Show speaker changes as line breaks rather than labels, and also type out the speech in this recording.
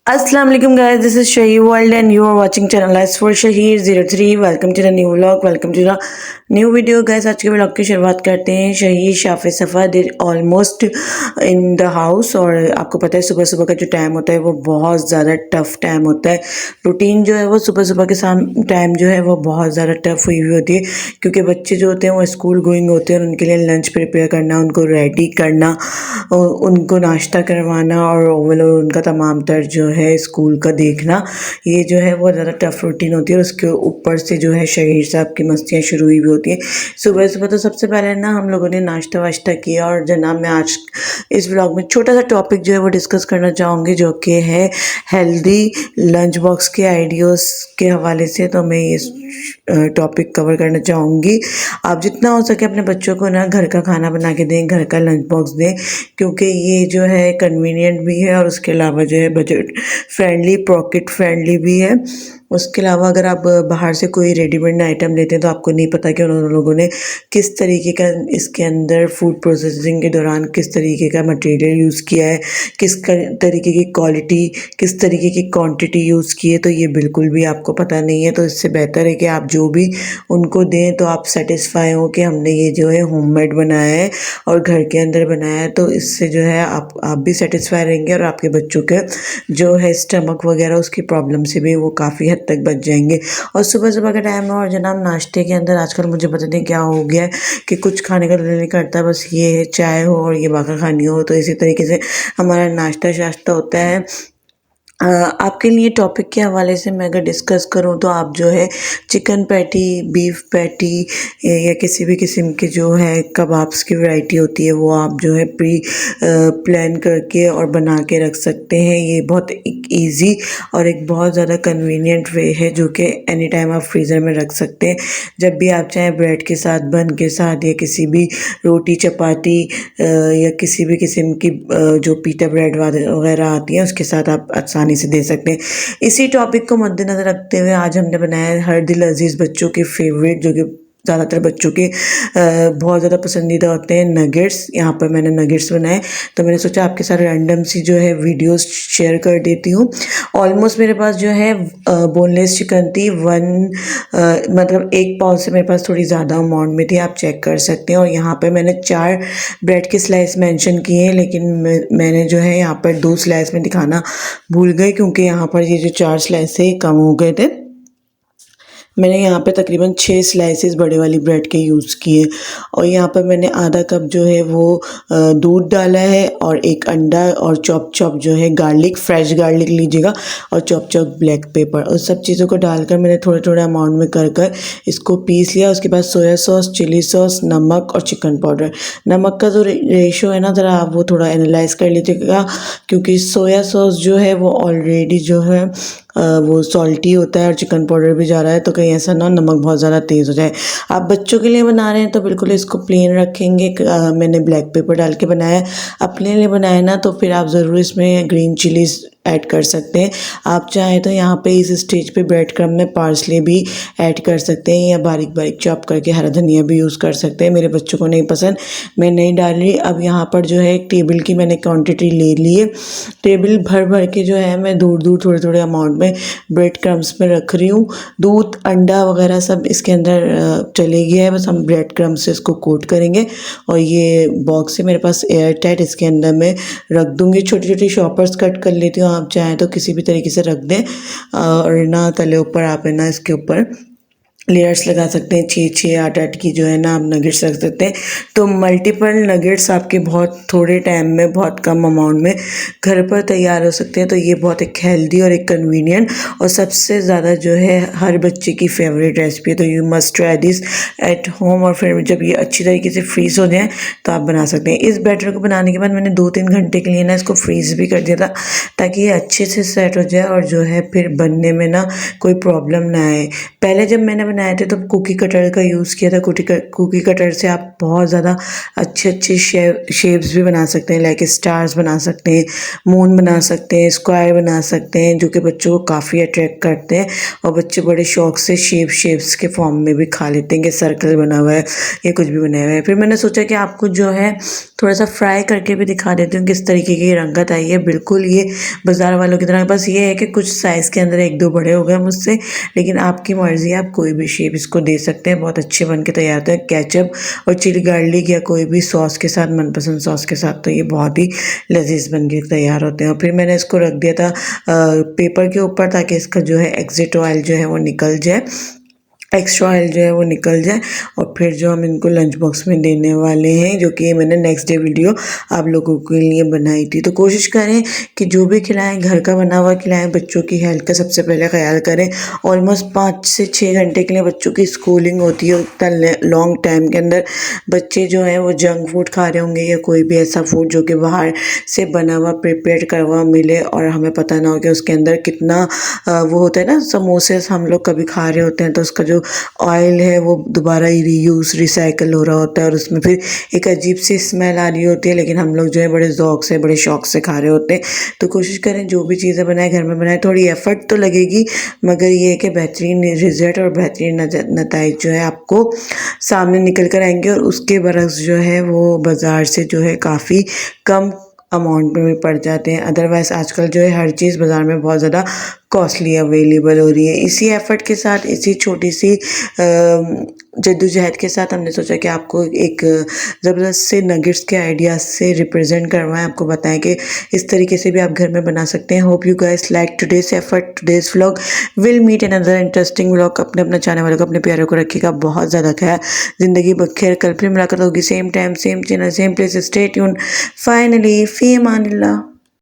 Assalamu alaikum guys, this is Shahir World and you are watching channel S for Shahir 03. Welcome to the new vlog, welcome to the new video guys. आज के vlog की शुरुआत करते हैं। शहीर शाफे सफ़ा देर almost in the house. और आपको पता है सुबह सुबह का जो टाइम होता है वो बहुत ज़्यादा टफ टाइम होता है। रूटीन जो है वो सुबह सुबह के टाइम जो है वो बहुत ज़्यादा टफ हुई होती है, क्योंकि बच्चे जो होते हैं वो स्कूल गोइंग होते हैं और उनके लिए लंच प्रिपेयर करना, उनको रेडी करना, उनको नाश्ता करवाना और ओवरऑल उनका तमाम तर जो है स्कूल का देखना, ये जो है वो ज़्यादा टफ रूटीन होती है। और उसके ऊपर से जो है शहीर साहब की मस्तियाँ शुरू हुई भी होती है सुबह सुबह। तो सबसे पहले ना हम लोगों ने नाश्ता वाश्ता किया। और जनाब मैं आज इस व्लॉग में छोटा सा टॉपिक जो है वो डिस्कस करना चाहूँगी, जो कि है हेल्दी लंच बॉक्स के आइडियाज़ के हवाले से। तो मैं इस टॉपिक कवर करना चाहूँगी। आप जितना हो सके अपने बच्चों को ना घर का खाना बना के दें, घर का लंच बॉक्स दें, क्योंकि ये जो है कन्वीनियंट भी है और उसके अलावा जो है बजट फ्रेंडली, पॉकेट फ्रेंडली भी है। उसके अलावा अगर आप बाहर से कोई रेडीमेड आइटम लेते हैं तो आपको नहीं पता कि उन लोगों ने किस तरीके का इसके अंदर फूड प्रोसेसिंग के दौरान किस तरीके का मटेरियल यूज़ किया है, किस तरीके की क्वालिटी, किस तरीके की क्वांटिटी यूज़ की है, तो ये बिल्कुल भी आपको पता नहीं है। तो इससे बेहतर है कि आप जो भी उनको दें तो आप सेटिस्फाई हो कि हमने ये जो है होममेड बनाया है और घर के अंदर बनाया है। तो इससे जो है आप भी सेटिस्फाई रहेंगे और आपके बच्चों के जो है स्टमक वगैरह उसकी प्रॉब्लम से भी वो काफ़ी हद तक बच जाएंगे। और सुबह सुबह का टाइम है और जनाब नाश्ते के अंदर आजकल मुझे पता नहीं क्या हो गया है कि कुछ खाने का दिल नहीं करता, बस ये चाय हो और ये बाका खानी हो। तो इसी तरीके से हमारा नाश्ता शाश्ता होता है। आपके लिए टॉपिक के हवाले से मैं अगर डिस्कस करूं तो आप जो है चिकन पैटी, बीफ पैटी या किसी भी किस्म के जो है कबाब्स की वैरायटी होती है वो आप जो है प्लान करके और बना के रख सकते हैं। ये बहुत एक ईज़ी और एक बहुत ज़्यादा कन्वीनियंट वे है जो कि एनी टाइम आप फ्रीज़र में रख सकते हैं। जब भी आप चाहें ब्रेड के साथ, बन के साथ या किसी भी रोटी चपाती या किसी भी किस्म की जो पीटा ब्रेड वगैरह आती है उसके साथ आप आसानी से दे सकते हैं। इसी टॉपिक को मद्देनज़र रखते हुए आज हमने बनाया है हर दिल अजीज़ बच्चों के फेवरेट, जो कि ज़्यादातर बच्चों के बहुत ज़्यादा पसंदीदा होते हैं, नगेट्स। यहाँ पर मैंने नगेट्स बनाए तो मैंने सोचा आपके साथ रैंडम सी जो है वीडियोस शेयर कर देती हूँ। ऑलमोस्ट मेरे पास जो है बोनलेस चिकन थी, मतलब 1 पाव से मेरे पास थोड़ी ज़्यादा अमाउंट में थी, आप चेक कर सकते हैं। और यहाँ पर मैंने 4 ब्रेड के स्लाइस मेंशन किए हैं, लेकिन मैंने जो है यहाँ पर 2 स्लाइस में दिखाना भूल गए, क्योंकि यहाँ पर ये जो 4 स्लाइस है कम हो गए थे। मैंने यहाँ पे तकरीबन 6 स्लाइसेस बड़े वाली ब्रेड के यूज़ किए। और यहाँ पर मैंने आधा कप जो है वो दूध डाला है और 1 अंडा और चॉप जो है गार्लिक, फ्रेश गार्लिक लीजिएगा, और चॉप ब्लैक पेपर, और सब चीज़ों को डालकर मैंने थोड़े थोड़े अमाउंट में कर इसको पीस लिया। उसके बाद सोया सॉस, चिली सॉस, नमक और चिकन पाउडर। नमक का जो रेशो है ना, ज़रा आप वो थोड़ा एनालाइज कर लीजिएगा, क्योंकि सोया सॉस जो है वो ऑलरेडी जो है वो सॉल्टी होता है और चिकन पाउडर भी जा रहा है, तो कहीं ऐसा ना नमक बहुत ज़्यादा तेज़ हो जाए। आप बच्चों के लिए बना रहे हैं तो बिल्कुल इसको प्लेन रखेंगे। मैंने ब्लैक पेपर डाल के बनाया। अपने लिए बनाया ना तो फिर आप ज़रूर इसमें ग्रीन चिलीज़ ऐड कर सकते हैं। आप चाहें तो यहाँ पे इस स्टेज पे ब्रेड क्रम्ब में पार्सले भी ऐड कर सकते हैं या बारीक बारीक चॉप करके हरा धनिया भी यूज़ कर सकते हैं। मेरे बच्चों को नहीं पसंद, मैं नहीं डाल रही। अब यहाँ पर जो है 1 टेबल की मैंने क्वांटिटी ले ली है। टेबल भर के जो है मैं दूर थोड़े थोड़े अमाउंट में ब्रेड क्रम्ब्स में रख रही हूँ। दूध, अंडा वगैरह सब इसके अंदर चले गया है, बस हम ब्रेड क्रम्ब से इसको कोट करेंगे। और ये बॉक्स है मेरे पास एयर टाइट, इसके अंदर मैं रख दूँगी। छोटी छोटी शॉपर्स कट कर लेती हूँ, आप चाहें तो किसी भी तरीके से रख दें। और ना तले ऊपर आप है ना इसके ऊपर लेयर्स लगा सकते हैं, 6 8 की जो है ना आप नगेट्स रख सकते हैं। तो मल्टीपल नगेट्स आपके बहुत थोड़े टाइम में, बहुत कम अमाउंट में घर पर तैयार हो सकते हैं। तो ये बहुत एक हेल्दी और एक कन्वीनियंट और सबसे ज़्यादा जो है हर बच्चे की फेवरेट रेसिपी है। तो you must try this at home. और फिर जब ये अच्छी तरीके से फ्रीज़ हो जाए तो आप बना सकते हैं। इस बैटर को बनाने के बाद मैंने 2-3 घंटे के लिए ना इसको फ्रीज़ भी कर दिया था, ताकि ये अच्छे से सेट हो जाए और जो है फिर बनने में ना कोई प्रॉब्लम ना आए। पहले जब मैंने बनाए थे तो कुकी कटर का यूज़ किया था। कुकी कटर से आप बहुत ज़्यादा अच्छे शेप्स भी बना सकते हैं, लाइक स्टार्स बना सकते हैं, मून बना सकते हैं, स्क्वायर बना सकते हैं, जो कि बच्चों को काफ़ी अट्रैक्ट करते हैं। और बच्चे बड़े शौक से शेप्स के फॉर्म में भी खा लेते हैं कि सर्कल बना हुआ है या कुछ भी बनाया हुआ है। फिर मैंने सोचा कि आपको जो है थोड़ा सा फ्राई करके भी दिखा देती हूँ किस तरीके की रंगत आई है। बिल्कुल ये बाज़ार वालों की तरह, बस ये है कि कुछ साइज़ के अंदर एक दो बड़े हो गए मुझसे, लेकिन आपकी मर्ज़ी है, आप कोई भी शेप इसको दे सकते हैं। बहुत अच्छे बन के तैयार होते हैं केचप और चिली गार्लिक या कोई भी सॉस के साथ, मनपसंद सॉस के साथ, तो ये बहुत ही लजीज बन के तैयार होते हैं। और फिर मैंने इसको रख दिया था पेपर के ऊपर, ताकि इसका जो है एग्जिट ऑयल जो है वो निकल जाए, एक्स्ट्रा ऑयल जो है वो निकल जाए। और फिर जो हम इनको लंच बॉक्स में देने वाले हैं, जो कि मैंने नेक्स्ट डे वीडियो आप लोगों के लिए बनाई थी। तो कोशिश करें कि जो भी खिलाएं घर का बना हुआ खिलाएं। बच्चों की हेल्थ का सबसे पहले ख्याल करें। ऑलमोस्ट 5 से 6 घंटे के लिए बच्चों की स्कूलिंग होती है। उतना लॉन्ग टाइम के अंदर बच्चे जो हैं वो जंक फूड खा रहे होंगे या कोई भी ऐसा फूड जो कि बाहर से बना हुआ प्रिपेयर करा हुआ मिले और हमें पता ना हो कि उसके अंदर कितना वो होता है ना, समोसे हम लोग कभी खा रहे होते हैं तो उसका जो ऑयल है वो दोबारा ही रीयूज रिसाइकल हो रहा होता है और उसमें फिर एक अजीब सी स्मेल आ रही होती है। लेकिन हम लोग जो है बड़े ज़ौक से, बड़े शौक से खा रहे होते हैं। तो कोशिश करें जो भी चीज़ें बनाएं घर में बनाएं। थोड़ी एफर्ट तो लगेगी, मगर ये है कि बेहतरीन रिजल्ट और बेहतरीन नताइज जो है आपको सामने निकल कर आएंगे। और उसके बरक्स जो है वो बाज़ार से जो है काफ़ी कम अमाउंट में भी पड़ जाते हैं। अदरवाइज़ आजकल जो है हर चीज़ बाज़ार में बहुत ज़्यादा कॉस्टली अवेलेबल हो रही है। इसी एफ़र्ट के साथ, इसी छोटी सी जद्दोजहद के साथ हमने सोचा कि आपको एक ज़बरदस्त से नगेट्स के आइडियाज़ से रिप्रेजेंट करवाएं, आपको बताएं कि इस तरीके से भी आप घर में बना सकते हैं। Hope you guys like today's effort, today's vlog. Will meet another interesting vlog. अपने अपना चाहने वालों को, अपने प्यारों को रखिएगा बहुत ज़्यादा ख्याल। ज़िंदगी बखैर। कल फिर मुलाकात होगी, same time same channel same place. Stay tuned. Finally फ़ी अमानिल्लाह।